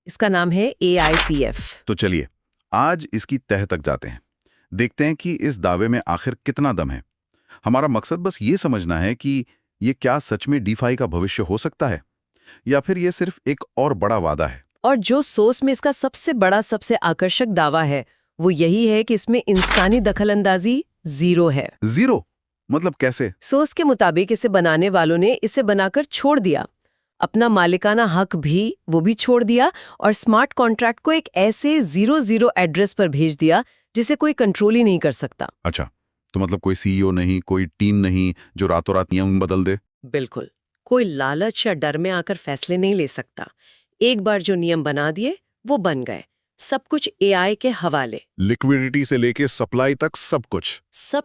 इसका नाम है AIPF। तो चलिए आज इसकी तह तक जाते हैं, देखते हैं कि इस दावे में आखिर कितना दम है। हमारा मकसद बस ये समझना है कि ये क्या सच में डीफाई का भविष्य हो सकता है या फिर ये सिर्फ एक और बड़ा वादा है। और जो सोर्स में इसका सबसे बड़ा, सबसे आकर्षक दावा है वो यही है कि इसमें इंसानी दखलंदाजी 0 है। 0 मतलब कैसे? सोर्स के मुताबिक इसे बनाने वालों ने इसे बनाकर छोड़ दिया, अपना मालिकाना हक भी वो भी छोड़ दिया और स्मार्ट कॉन्ट्रैक्ट को एक ऐसे 0 एड्रेस पर भेज दिया जिसे कोई कंट्रोल ही नहीं कर सकता। अच्छा, तो मतलब कोई सीईओ नहीं, कोई टीम नहीं जो रातों रात नियम बदल दे। बिल्कुल, कोई लालच या डर में आकर फैसले नहीं ले सकता। एक बार जो नियम बना दिए वो बन गए, सब कुछ AI के हवाले, लिक्विडिटी से लेके सप्लाई तक सब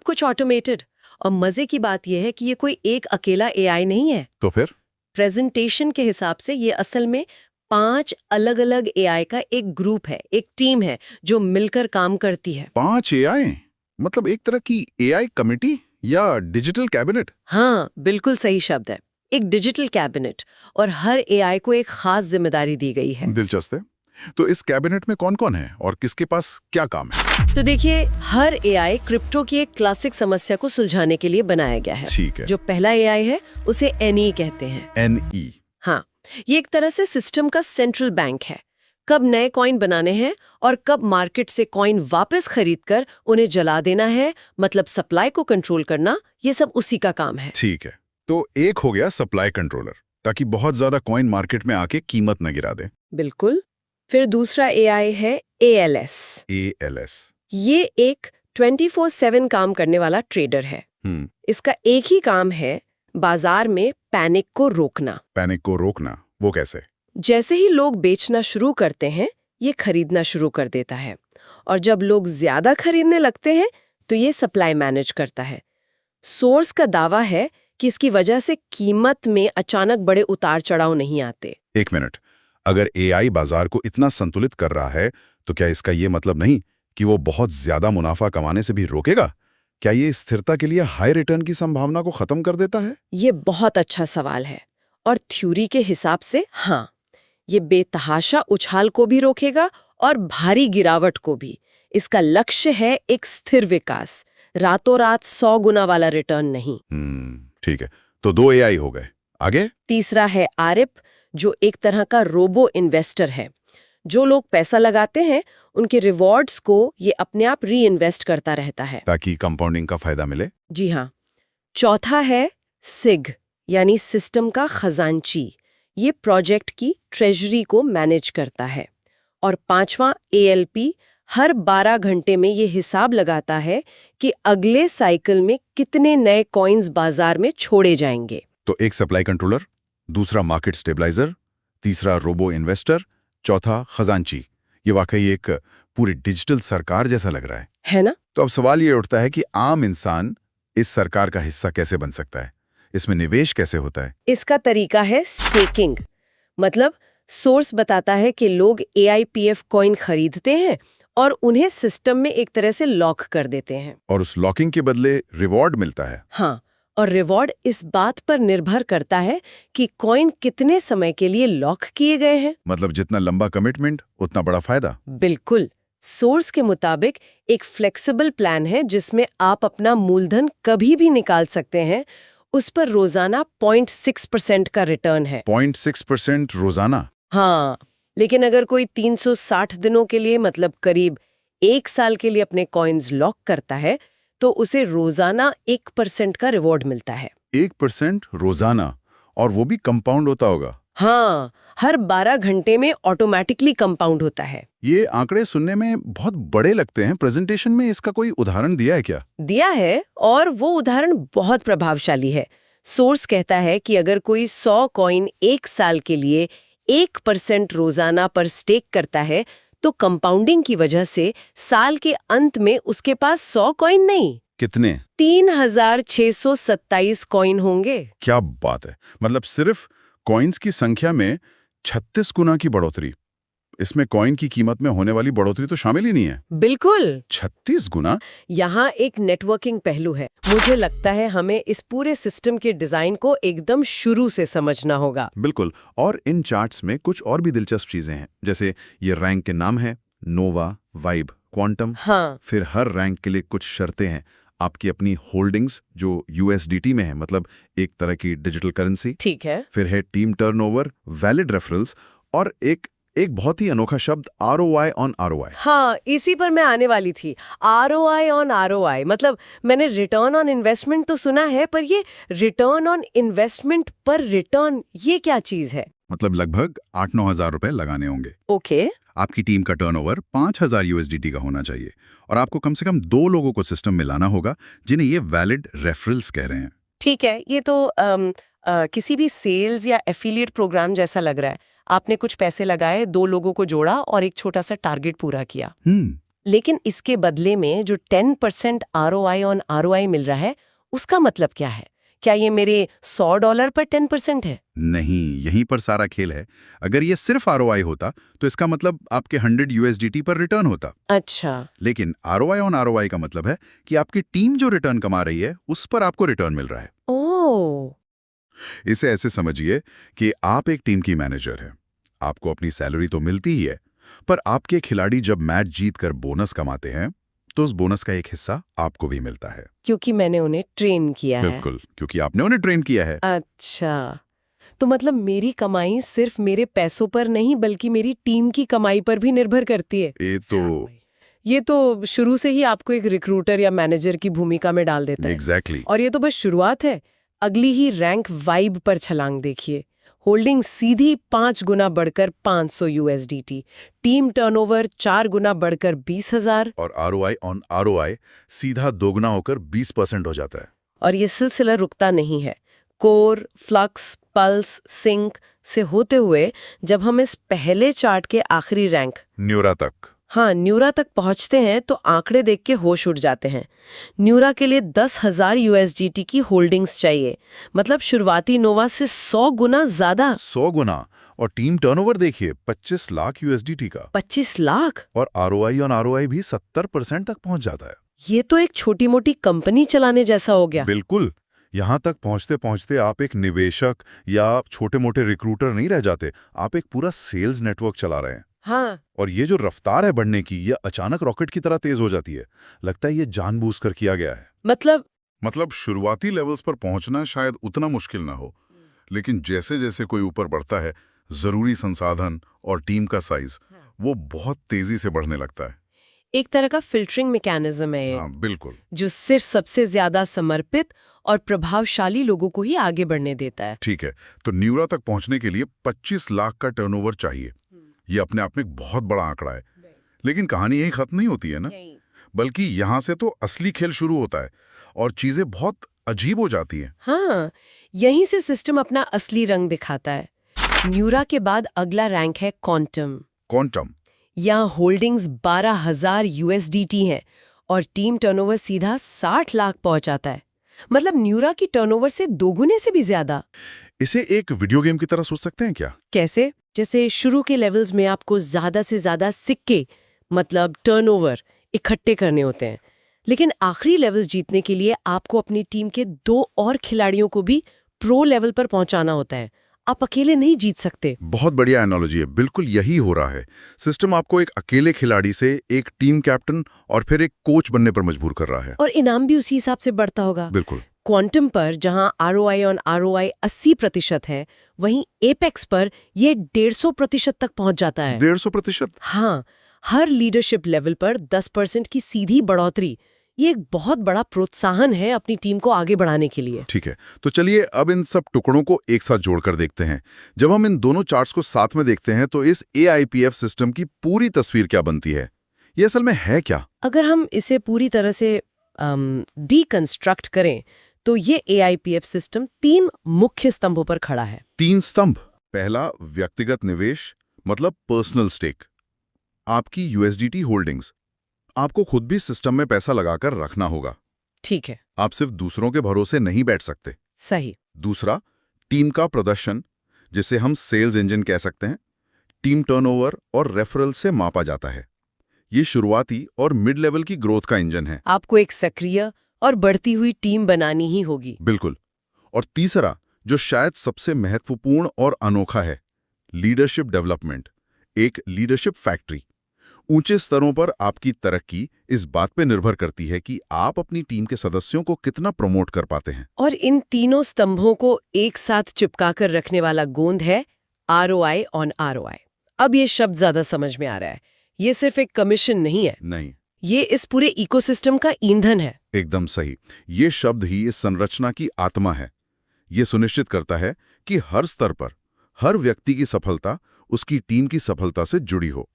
कुछ ऑटोमेटेड। और मजे की बात यह है कि ये कोई एक अकेला AI नहीं है। तो फिर प्रेजेंटेशन के हिसाब से ये असल में 5 अलग अलग AI का एक ग्रुप है, एक टीम है जो मिलकर काम करती है। 5 एआई मतलब एक तरह की एआई कमिटी या डिजिटल कैबिनेट। हाँ, बिल्कुल सही शब्द है, एक डिजिटल कैबिनेट, और हर AI को एक खास जिम्मेदारी दी गई है। दिलचस्प है। तो इस कैबिनेट में कौन कौन है और किसके पास क्या काम है? तो देखिए, हर AI क्रिप्टो की एक क्लासिक समस्या को सुलझाने के लिए बनाया गया है। ठीक है। जो पहला AI है उसे NE कहते हैं। NE। हाँ, ये एक तरह से सिस्टम का सेंट्रल बैंक है। कब नए कॉइन बनाने हैं और कब मार्केट से कॉइन वापस खरीदकर उन्हें जला देना है, मतलब सप्लाई को कंट्रोल करना, ये सब उसी का काम है। ठीक है, तो एक हो गया सप्लाई कंट्रोलर, ताकि बहुत ज्यादा कॉइन मार्केट में आके कीमत न गिरा दे। बिल्कुल। फिर दूसरा AI है ALS। ALS। ये एक 24/7 काम करने वाला ट्रेडर है। इसका एक ही काम है, बाजार में पैनिक को रोकना। पैनिक को रोकना, वो कैसे? जैसे ही लोग बेचना शुरू करते हैं, ये खरीदना शुरू कर देता है, और जब लोग ज्यादा खरीदने लगते हैं तो ये सप्लाई मैनेज करता है। सोर्स का दावा है कि इसकी वजह से कीमत में अचानक बड़े उतार चढ़ाव नहीं आते। एक मिनट, अगर एआई बाजार को इतना संतुलित कर रहा है तो क्या इसका ये मतलब नहीं कि वो बहुत ज्यादा मुनाफा कमाने से भी रोकेगा? क्या ये स्थिरता के लिए हाई रिटर्न की संभावना को खत्म कर देता है? ये बहुत अच्छा सवाल है, और थ्योरी के हिसाब से हाँ, ये बेतहाशा उछाल को भी रोकेगा और भारी गिरावट को भी। इसका लक्ष्य है एक स्थिर विकास, रातों रात 100 गुना वाला रिटर्न नहीं। ठीक है, तो 2 एआई हो गए, आगे? तीसरा है ARIP, जो एक तरह का रोबो इन्वेस्टर है। जो लोग पैसा लगाते हैं उनके रिवॉर्ड्स को ये अपने आप री इन्वेस्ट करता रहता है, ताकि कंपाउंडिंग का फायदा मिले। जी हाँ। चौथा है SIG, यानी सिस्टम का खजांची। ये प्रोजेक्ट की ट्रेजरी को मैनेज करता है। और पांचवा ALP, हर 12 घंटे में ये हिसाब लगाता है कि अगले साइकिल में कितने नए कॉइन्स बाजार में छोड़े जाएंगे। तो एक सप्लाई कंट्रोलर, दूसरा मार्केट स्टेबलाइजर, तीसरा रोबो इन्वेस्टर, चौथा खजांची। ये वाकई एक पूरी डिजिटल सरकार जैसा लग रहा है ना? तो अब सवाल ये उठता है कि आम इंसान इस सरकार का हिस्सा कैसे बन सकता है? इसमें निवेश कैसे होता है? इसका तरीका है स्टेकिंग। मतलब सोर्स बताता है कि लोग AIPF कॉइन खरीदते हैं और उन्हें सिस्टम में एक तरह से लॉक कर देते हैं। और उस लॉकिंग के बदले रिवॉर्ड मिलता है। हाँ, और रिवॉर्ड इस बात पर निर्भर करता है कि कॉइन कितने समय के लिए लॉक किए गए हैं। मतलब जितना लंबा कमिटमेंट उतना बड़ा फायदा। बिल्कुल। सोर्स के मुताबिक एक फ्लेक्सिबल प्लान है जिसमें आप अपना मूलधन कभी भी निकाल सकते हैं। उस पर रोजाना 0.6% का रिटर्न है। 0.6% रोजाना? हाँ, लेकिन अगर कोई 360 दिनों के लिए, मतलब करीब 1 साल के लिए अपने कॉइन्स लॉक करता है तो उसे रोजाना 1% का रिवॉर्ड मिलता है। 1% रोजाना? और वो भी कंपाउंड होता होगा? हाँ, हर 12 घंटे में ऑटोमेटिकली कंपाउंड होता है। ये आंकड़े सुनने में बहुत बड़े लगते हैं। प्रेजेंटेशन में इसका कोई उदाहरण दिया है क्या? दिया है, और वो उदाहरण बहुत प्रभावशाली है। सोर्स कहता है कि अगर कोई 100 कॉइन 1 साल के लिए 1% रोजाना पर स्टेक करता है तो कंपाउंडिंग की वजह से साल के अंत में उसके पास 100 कॉइन नहीं, कितने? 3627 कॉइन होंगे। क्या बात है! मतलब सिर्फ कॉइन्स की संख्या में 36 गुना की बढ़ोतरी। इसमें कॉइन की कीमत में होने वाली बढ़ोतरी तो शामिल ही नहीं है। बिल्कुल। 36 गुना? यहाँ एक नेटवर्किंग पहलू है। मुझे लगता है हमें इस पूरे सिस्टम के डिजाइन को एकदम शुरू से समझना होगा। बिल्कुल। और इन चार्ट्स में कुछ और भी दिलचस्प चीजें हैं, जैसे ये रैंक के नाम है, नोवा, वाइब, क्वांटम। हाँ। फिर हर रैंक के लिए कुछ शर्तें हैं। आपकी अपनी होल्डिंग्स जो USDT में है, मतलब एक तरह की डिजिटल करेंसी। ठीक है। फिर है टीम टर्नओवर, वैलिड रेफरल्स और एक बहुत ही अनोखा शब्द ROI ऑन ROI। हाँ, इसी पर मैं आने वाली थी। ROI ऑन ROI, मतलब मैंने रिटर्न ऑन इन्वेस्टमेंट तो सुना है, पर ये रिटर्न ऑन इन्वेस्टमेंट पर रिटर्न, ये क्या चीज है? मतलब लगभग 8-9 हज़ार रुपए लगाने होंगे। ओके। आपकी टीम का टर्नओवर 5,000 USDT का होना चाहिए और आपको कम से कम 2 लोगों को सिस्टम में लाना होगा जिन्हें ये वैलिड रेफरल्स कह रहे हैं। ठीक है, ये तो किसी भी सेल्स या एफिलिएट प्रोग्राम जैसा लग रहा है। आपने कुछ पैसे लगाए, 2 लोगों को जोड़ा और एक छोटा सा टारगेट पूरा किया। लेकिन इसके बदले में जो 10% ROI ऑन ROI मिल रहा है, उसका मतलब क्या है? क्या ये मेरे $100 पर 10% है? नहीं, यहीं पर सारा खेल है। अगर ये सिर्फ ROI होता तो इसका मतलब आपके 100 USDT पर रिटर्न होता। अच्छा। लेकिन ROI ऑन ROI का मतलब है कि आपकी टीम जो रिटर्न कमा रही है उस पर आपको रिटर्न मिल रहा है। ओह। इसे ऐसे समझिए कि आप एक टीम की मैनेजर हैं। आपको अपनी सैलरी तो मिलती ही है, पर आपके खिलाड़ी जब मैच जीतकर बोनस कमाते हैं तो उस बोनस का एक हिस्सा आपको भी मिलता है। क्योंकि मैंने उन्हें ट्रेन किया है। बिल्कुल, क्योंकि आपने उन्हें ट्रेन किया है। अच्छा, तो मतलब मेरी कमाई सिर्फ मेरे पैसों पर नहीं बल्कि मेरी टीम की कमाई पर भी निर्भर करती है। ये तो शुरू से ही आपको एक रिक्रूटर या मैनेजर की भूमिका में डाल देता है। एग्जैक्टली। और ये तो बस शुरुआत है। अगली ही रैंक वाइब पर छलांग देखिए। होल्डिंग सीधी 5 गुना बढ़कर 500 USDT, टीम टर्नओवर 4 गुना बढ़कर 20,000 और ROI ऑन ROI सीधा दोगुना होकर 20% हो जाता है। और ये सिलसिला रुकता नहीं है। कोर, फ्लक्स, पल्स, सिंक से होते हुए जब हम इस पहले चार्ट के आखिरी रैंक न्यूरा तक, हाँ न्यूरा तक पहुंचते हैं तो आंकड़े देख के होश उड़ जाते हैं। न्यूरा के लिए 10,000 USDT की होल्डिंग्स चाहिए, मतलब शुरुआती नोवा से 100 गुना ज्यादा। 100 गुना। और टीम टर्नओवर देखिए 25 लाख USDT का। 25 लाख? और ROI ऑन ROI भी 70% तक पहुंच जाता है। ये तो एक छोटी मोटी कंपनी चलाने जैसा हो गया। बिल्कुल। यहाँ तक पहुंचते पहुंचते आप एक निवेशक या छोटे मोटे रिक्रूटर नहीं रह जाते, आप एक पूरा सेल्स नेटवर्क चला रहे हैं। हाँ। और ये जो रफ्तार है बढ़ने की, ये अचानक रॉकेट की तरह तेज हो जाती है। लगता है ये जानबूझकर किया गया है। मतलब शुरुआती लेवल्स पर पहुंचना शायद उतना मुश्किल ना हो, लेकिन जैसे जैसे कोई ऊपर बढ़ता है, जरूरी संसाधन और टीम का साइज वो बहुत तेजी से बढ़ने लगता है। एक तरह का फिल्टरिंग मैकेनिज्म है ये। हाँ बिल्कुल। जो सिर्फ सबसे ज्यादा समर्पित और प्रभावशाली लोगों को ही आगे बढ़ने देता है। ठीक है, तो न्यूरा तक पहुंचने के लिए 25 लाख का टर्नओवर चाहिए। ये अपने आप में एक बहुत बड़ा आंकड़ा है, लेकिन कहानी यही खत्म नहीं होती है ना, बल्कि यहाँ से तो असली खेल शुरू होता है और चीजें बहुत अजीब हो जाती हैं। हाँ, यहीं से सिस्टम अपना असली रंग दिखाता है। न्यूरा के बाद अगला रैंक है क्वांटम। यहाँ होल्डिंग्स 12,000 USDT हैं और टीम टर्नओवर सीधा 60 लाख पहुंच जाता है। मतलब न्यूरा की टर्नओवर से 2 गुने से भी ज्यादा। इसे एक वीडियो गेम की तरह सोच सकते हैं क्या? कैसे? जैसे शुरू के लेवल्स में आपको ज्यादा से ज्यादा सिक्के, मतलब टर्नओवर, इकट्ठे करने होते हैं, लेकिन आखिरी लेवल्स जीतने के लिए आपको अपनी टीम के 2 और खिलाड़ियों को भी प्रो लेवल पर पहुंचाना होता है। आप अकेले नहीं जीत सकते। बहुत बढ़िया एनालॉजी है, बिल्कुल यही हो रहा है। सिस्टम आपको एक अकेले खिलाड़ी से एक टीम कैप्टन और फिर एक कोच बनने पर मजबूर कर रहा है। और इनाम भी उसी हिसाब से बढ़ता होगा। बिल्कुल। क्वांटम पर जहां ROI ऑन ROI 80% है, वहीं एपेक्स पर ये 150% तक पहुंच जाता है। 150%? हाँ, हर लीडरशिप लेवल पर 10% की सीधी बढ़ोतरी, ये एक बहुत बड़ा प्रोत्साहन है अपनी टीम को आगे बढ़ाने के लिए। ठीक है, तो चलिए अब इन सब टुकड़ों को एक साथ जोड़कर देखते हैं। जब हम इन दोनों चार्ट्स को साथ में देखते हैं तो इस AIPF सिस्टम की पूरी तस्वीर क्या बनती है? ये असल में है क्या? अगर हम इसे पूरी तरह से डीकंस्ट्रक्ट करें तो ये AIPF सिस्टम 3 मुख्य स्तंभों पर खड़ा है। 3 स्तंभ। पहला, व्यक्तिगत निवेश, मतलब पर्सनल स्टेक। आपकी USDT होल्डिंग्स। आपको खुद भी सिस्टम में पैसा लगाकर रखना होगा। ठीक है। आप सिर्फ दूसरों के भरोसे नहीं बैठ सकते। सही। दूसरा, टीम का प्रदर्शन, जिसे हम सेल्स इंजन कह सकते हैं। टीम टर्नओवर और रेफरल से मापा जाता है। ये शुरुआती और मिड लेवल की ग्रोथ का इंजन है। आपको एक सक्रिय और बढ़ती हुई टीम बनानी ही होगी। बिल्कुल। और तीसरा, जो शायद सबसे महत्वपूर्ण और अनोखा है, लीडरशिप डेवलपमेंट, एक लीडरशिप फैक्ट्री। ऊंचे स्तरों पर आपकी तरक्की इस बात पे निर्भर करती है कि आप अपनी टीम के सदस्यों को कितना प्रमोट कर पाते हैं। और इन तीनों स्तंभों को एक साथ चिपकाकर रखने वाला गोंद है ROI ऑन ROI। अब ये शब्द ज्यादा समझ में आ रहा है। ये सिर्फ एक कमीशन नहीं है, नहीं, ये इस पूरे इकोसिस्टम का ईंधन है। एकदम सही। ये शब्द ही इस संरचना की आत्मा है। ये सुनिश्चित करता है कि हर स्तर पर हर व्यक्ति की सफलता उसकी टीम की सफलता से जुड़ी हो।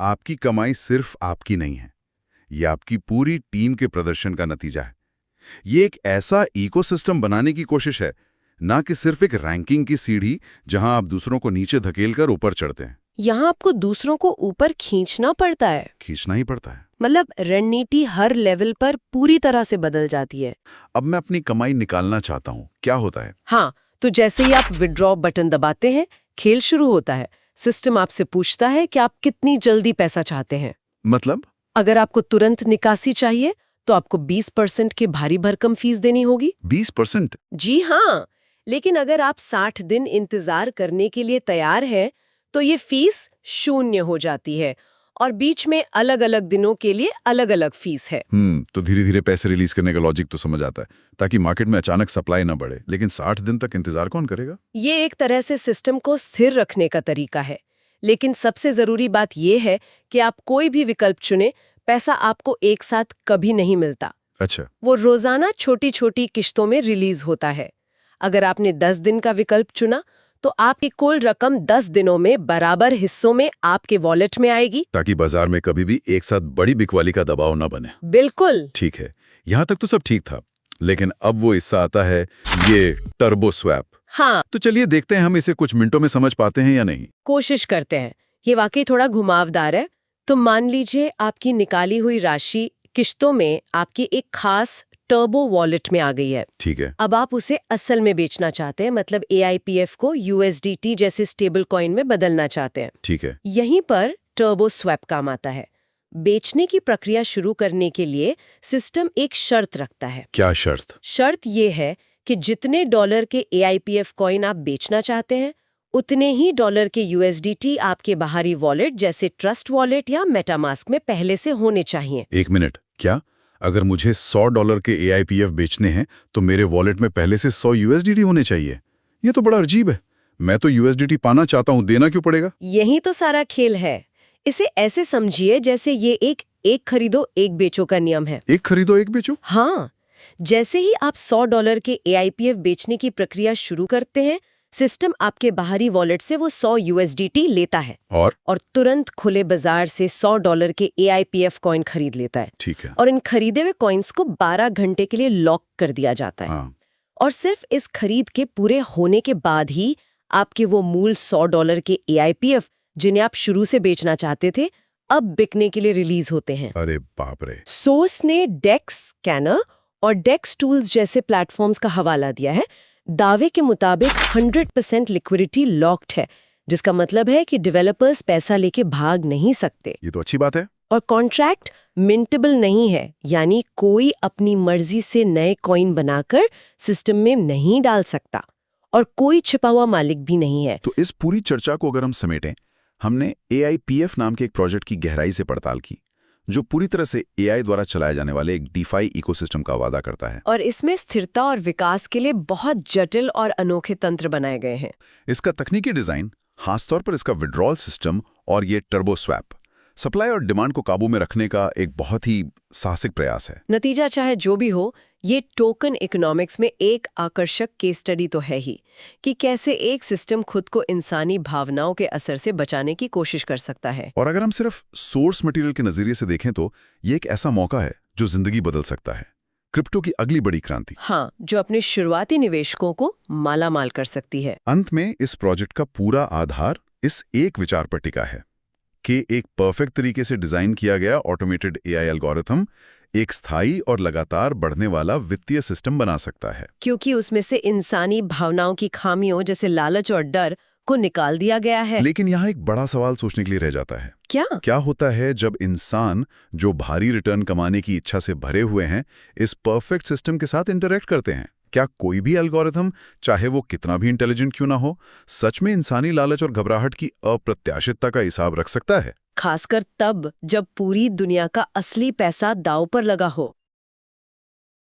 आपकी कमाई सिर्फ आपकी नहीं है, ये आपकी पूरी टीम के प्रदर्शन का नतीजा है। ये एक ऐसा इकोसिस्टम बनाने की कोशिश है, ना कि सिर्फ एक रैंकिंग की सीढ़ी जहां आप दूसरों को नीचे धकेलकर ऊपर चढ़ते हैं। यहाँ आपको दूसरों को ऊपर खींचना पड़ता है। खींचना ही पड़ता है। मतलब रणनीति हर लेवल पर पूरी तरह से बदल जाती है। अब मैं अपनी कमाई निकालना चाहता हूँ, क्या होता है? हाँ, तो जैसे ही आप विड्रॉ बटन दबाते हैं, खेल शुरू होता है। सिस्टम आपसे पूछता है कि आप कितनी जल्दी पैसा चाहते हैं। मतलब? अगर आपको तुरंत निकासी चाहिए तो आपको 20% की भारी भरकम फीस देनी होगी। 20%? जी हाँ, लेकिन अगर आप 60 दिन इंतजार करने के लिए तैयार हैं तो ये फीस 0 हो जाती है और बीच में अलग अलग दिनों के लिए अलग अलग फीस है। तो धीरे धीरे पैसे रिलीज करने का लॉजिक तो समझ आता है, ताकि मार्केट में अचानक सप्लाई ना बढ़े। लेकिन 60 दिन तक इंतजार कौन करेगा? ये एक तरह से सिस्टम को स्थिर रखने का तरीका है। लेकिन सबसे जरूरी बात यह है कि आप कोई भी विकल्प चुने, पैसा आपको एक साथ कभी नहीं मिलता। अच्छा। वो रोजाना छोटी छोटी किश्तों में रिलीज होता है। अगर आपने 10 दिन का विकल्प चुना तो आपकी कुल रकम 10 दिनों में बराबर हिस्सों में आपके वॉलेट में आएगी, ताकि बाजार में कभी भी एक साथ बड़ी बिकवाली का दबाव ना बने। बिल्कुल ठीक है, यहाँ तक तो सब ठीक था, लेकिन अब वो हिस्सा आता है, ये टर्बो स्वैप। हाँ, तो चलिए देखते हैं हम इसे कुछ मिनटों में समझ पाते हैं या नहीं। कोशिश करते हैं। ये वाकई थोड़ा घुमावदार है। तो मान लीजिए आपकी निकाली हुई राशि किश्तों में आपकी एक खास टर्बो वॉलेट में आ गई है। ठीक है। अब आप उसे असल में बेचना चाहते हैं, मतलब AIPF को USDT जैसे स्टेबल कॉइन में बदलना चाहते हैं। ठीक है। यहीं पर टर्बो स्वैप काम आता है। बेचने की प्रक्रिया शुरू करने के लिए सिस्टम एक शर्त रखता है। क्या शर्त? शर्त ये है कि जितने डॉलर के AIPF कॉइन आप बेचना चाहते हैं, उतने ही डॉलर के USDT आपके बाहरी वॉलेट जैसे ट्रस्ट वॉलेट या मेटामास्क में पहले से होने चाहिए। एक मिनट, क्या अगर मुझे $100 के AIPF बेचने हैं तो मेरे वॉलेट में पहले से 100 USDT होने चाहिए? ये तो बड़ा अजीब है। मैं तो USDT पाना चाहता हूँ, देना क्यों पड़ेगा? यही तो सारा खेल है। इसे ऐसे समझिए जैसे ये एक खरीदो एक बेचो का नियम है। एक खरीदो एक बेचो? हाँ, जैसे ही आप $100 के AIPF बेचने की प्रक्रिया शुरू करते हैं, सिस्टम आपके बाहरी वॉलेट से वो 100 USDT लेता है और तुरंत खुले बाजार से $100 के AIPF कॉइन खरीद लेता है। ठीक है। और इन खरीदे हुए कॉइन्स को 12 घंटे के लिए लॉक कर दिया जाता है। हाँ। और सिर्फ इस खरीद के पूरे होने के बाद ही आपके वो मूल $100 के AIPF, जिन्हें आप शुरू से बेचना चाहते थे, अब बिकने के लिए रिलीज होते हैं। अरे बाप रे। सोर्स ने डेक्स स्कैनर और डेक्स टूल्स जैसे प्लेटफॉर्म्स का हवाला दिया है। दावे के मुताबिक 100% लिक्विडिटी लॉक्ड है, जिसका मतलब है कि डेवलपर्स पैसा लेके भाग नहीं सकते। ये तो अच्छी बात है। और कॉन्ट्रैक्ट मिंटेबल नहीं है, यानी कोई अपनी मर्जी से नए कॉइन बनाकर सिस्टम में नहीं डाल सकता और कोई छिपा हुआ मालिक भी नहीं है। तो इस पूरी चर्चा को अगर हम समेटें, हमने AIPF नाम के एक प्रोजेक्ट की गहराई से पड़ताल की, जो पूरी तरह से AI द्वारा चलाए जाने वाले एक DeFi इकोसिस्टम का वादा करता है। और इसमें स्थिरता और विकास के लिए बहुत जटिल और अनोखे तंत्र बनाए गए हैं। इसका तकनीकी डिजाइन, खासतौर पर इसका विड्रॉल सिस्टम और ये टर्बो स्वैप, सप्लाई और डिमांड को काबू में रखने का एक बहुत ही साहसिक प्रयास है। नतीजा चाहे जो भी हो, ये टोकन इकोनॉमिक्स में एक आकर्षक केस स्टडी तो है ही कि कैसे एक सिस्टम खुद को इंसानी भावनाओं के असर से बचाने की कोशिश कर सकता है। और अगर हम सिर्फ सोर्स मटेरियल के नजरिए से देखें तो ये एक ऐसा मौका है जो जिंदगी बदल सकता है। क्रिप्टो की अगली बड़ी क्रांति। हाँ, जो अपने शुरुआती निवेशकों को मालामाल कर सकती है। अंत में इस प्रोजेक्ट का पूरा आधार इस एक विचार पर टिका है कि एक परफेक्ट तरीके से डिजाइन किया गया ऑटोमेटेड AI एल्गोरिथम एक स्थायी और लगातार बढ़ने वाला वित्तीय सिस्टम बना सकता है। क्योंकि उसमें से इंसानी भावनाओं की खामियों जैसे लालच और डर को निकाल दिया गया है। लेकिन यहाँ एक बड़ा सवाल सोचने के लिए रह जाता है। क्या होता है जब इंसान जो भारी रिटर्न कमाने की इच्छा से भरे हुए हैं इस परफेक्ट सिस्टम के साथ इंटरेक्ट करते हैं? क्या कोई भी एल्गोरिथम, चाहे वो कितना भी इंटेलिजेंट क्यों ना हो, सच में इंसानी लालच और घबराहट की अप्रत्याशितता का हिसाब रख सकता है? खासकर तब जब पूरी दुनिया का असली पैसा दांव पर लगा हो।